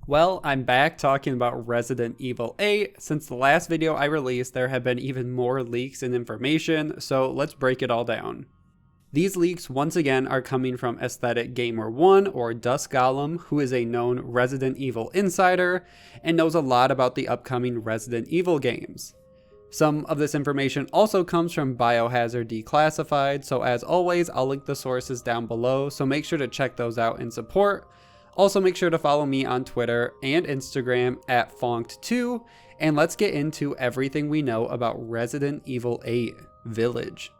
Well, I'm back talking about Resident Evil 8. Since the last video I released, there have been even more leaks and information, so let's break it all down. These leaks once again are coming from Aesthetic Gamer 1 or Dusk Golem, who is a known Resident Evil insider and knows a lot about the upcoming Resident Evil games. Some of this information also comes from Biohazard Declassified, so as always, I'll link the sources down below, so make sure to check those out and support. Also, make sure to follow me on Twitter and Instagram at Fonct2, and let's get into everything we know about Resident Evil 8 Village.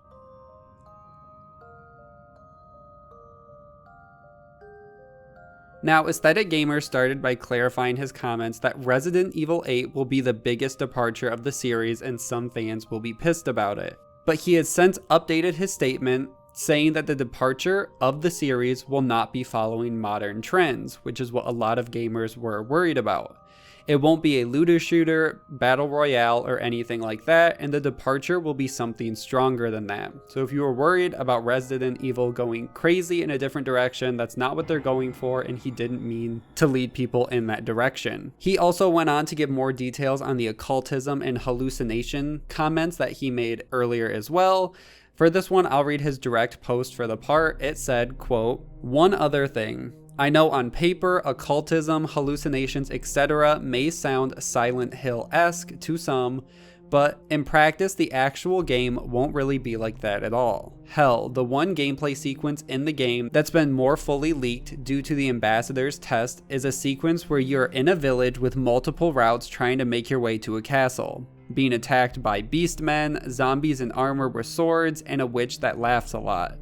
Now, Aesthetic Gamer started by clarifying his comments that Resident Evil 8 will be the biggest departure of the series and some fans will be pissed about it. But he has since updated his statement, saying that the departure of the series will not be following modern trends, which is what a lot of gamers were worried about. It won't be a looter shooter, battle royale, or anything like that, and the departure will be something stronger than that. So if you were worried about Resident Evil going crazy in a different direction, that's not what they're going for, and he didn't mean to lead people in that direction. He also went on to give more details on the occultism and hallucination comments that he made earlier as well. For this one, I'll read his direct post for the part. It said, quote, "One other thing. I know on paper, occultism, hallucinations, etc. may sound Silent Hill-esque to some, but in practice, the actual game won't really be like that at all. Hell, the one gameplay sequence in the game that's been more fully leaked due to the ambassador's test is a sequence where you're in a village with multiple routes trying to make your way to a castle, being attacked by beastmen, zombies in armor with swords, and a witch that laughs a lot.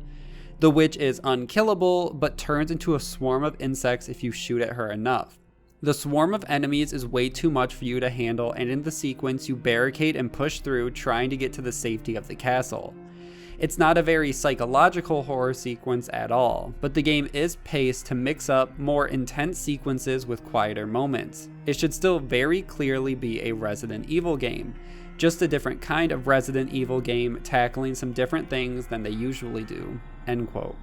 The witch is unkillable, but turns into a swarm of insects if you shoot at her enough. The swarm of enemies is way too much for you to handle, and in the sequence you barricade and push through trying to get to the safety of the castle. It's not a very psychological horror sequence at all, but the game is paced to mix up more intense sequences with quieter moments. It should still very clearly be a Resident Evil game, just a different kind of Resident Evil game tackling some different things than they usually do." End quote.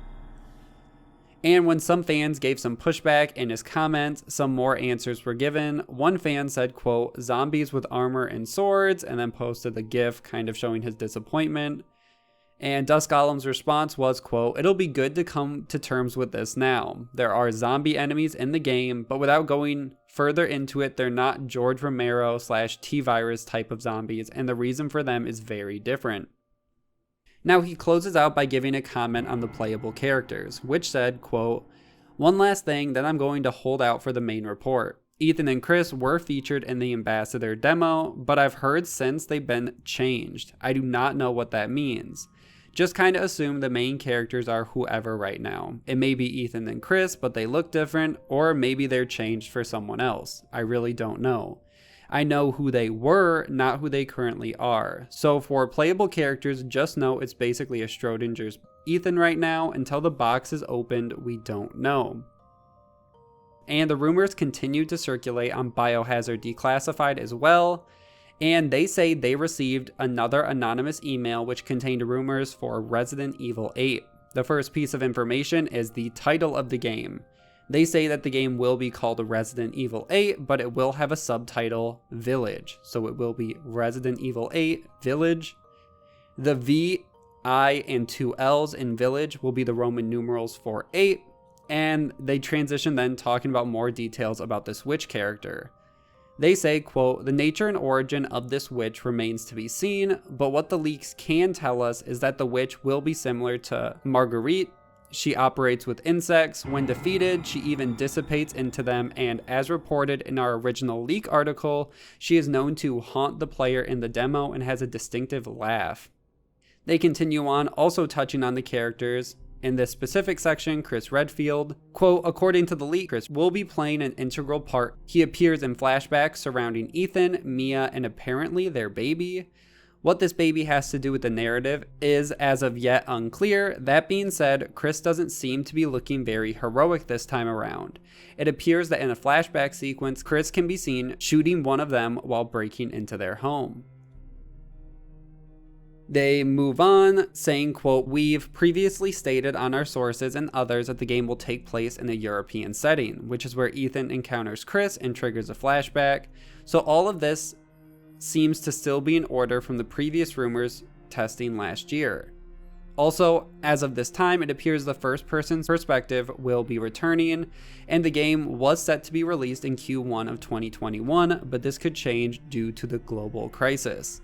And when some fans gave some pushback in his comments, some more answers were given. One fan said, quote, "Zombies with armor and swords," and then posted the GIF kind of showing his disappointment. And Dusk Golem's response was, quote, "It'll be good to come to terms with this now. There are zombie enemies in the game, but without going further into it, they're not George Romero / T-Virus type of zombies, and the reason for them is very different." Now he closes out by giving a comment on the playable characters, which said, quote, "One last thing, then I'm going to hold out for the main report. Ethan and Chris were featured in the Ambassador demo, but I've heard since they've been changed. I do not know what that means. Just kind of assume the main characters are whoever right now. It may be Ethan and Chris, but they look different, or maybe they're changed for someone else. I really don't know. I know who they were, not who they currently are. So for playable characters, just know it's basically a Schrodinger's Ethan right now. Until the box is opened, we don't know." And the rumors continue to circulate on Biohazard Declassified as well. And they say they received another anonymous email which contained rumors for Resident Evil 8. The first piece of information is the title of the game. They say that the game will be called Resident Evil 8, but it will have a subtitle, Village. So it will be Resident Evil 8 Village. The V, I, and 2 L's in Village will be the Roman numerals for 8. And they transition then talking about more details about this witch character. They say, quote, "The nature and origin of this witch remains to be seen, but what the leaks can tell us is that the witch will be similar to Marguerite. She operates with insects. When defeated, she even dissipates into them, and as reported in our original leak article, she is known to haunt the player in the demo and has a distinctive laugh." They continue on, also touching on the characters. In this specific section, Chris Redfield, quote, "According to the leak, Chris will be playing an integral part. He appears in flashbacks surrounding Ethan, Mia, and apparently their baby. What this baby has to do with the narrative is as of yet unclear. That being said, Chris doesn't seem to be looking very heroic this time around. It appears that in a flashback sequence, Chris can be seen shooting one of them while breaking into their home." They move on, saying, quote, "We've previously stated on our sources and others that the game will take place in a European setting, which is where Ethan encounters Chris and triggers a flashback. So all of this seems to still be in order from the previous rumors testing last year. Also, as of this time, it appears the first-person perspective will be returning, and the game was set to be released in Q1 of 2021, but this could change due to the global crisis."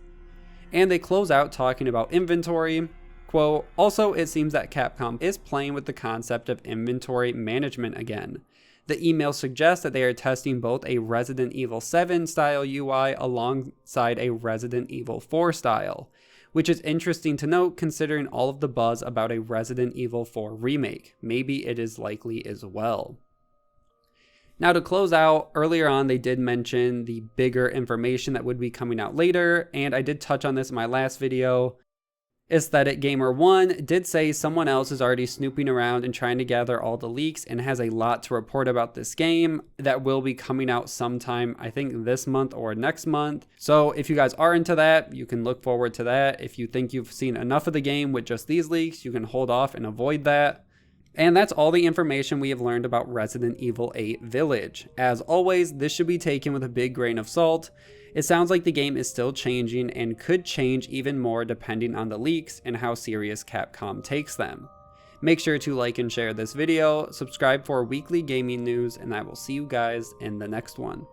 And they close out talking about inventory. Quote, "Also, it seems that Capcom is playing with the concept of inventory management again. The email suggests that they are testing both a Resident Evil 7 style UI alongside a Resident Evil 4 style, which is interesting to note considering all of the buzz about a Resident Evil 4 remake. Maybe it is likely as well." Now, to close out, earlier on they did mention the bigger information that would be coming out later, and I did touch on this in my last video. Aesthetic Gamer 1 did say someone else is already snooping around and trying to gather all the leaks and has a lot to report about this game that will be coming out sometime, I think this month or next month. So if you guys are into that, you can look forward to that. If you think you've seen enough of the game with just these leaks, you can hold off and avoid that. And that's all the information we have learned about Resident Evil 8 Village. As always, this should be taken with a big grain of salt. It sounds like the game is still changing and could change even more depending on the leaks and how serious Capcom takes them. Make sure to like and share this video, subscribe for weekly gaming news, and I will see you guys in the next one.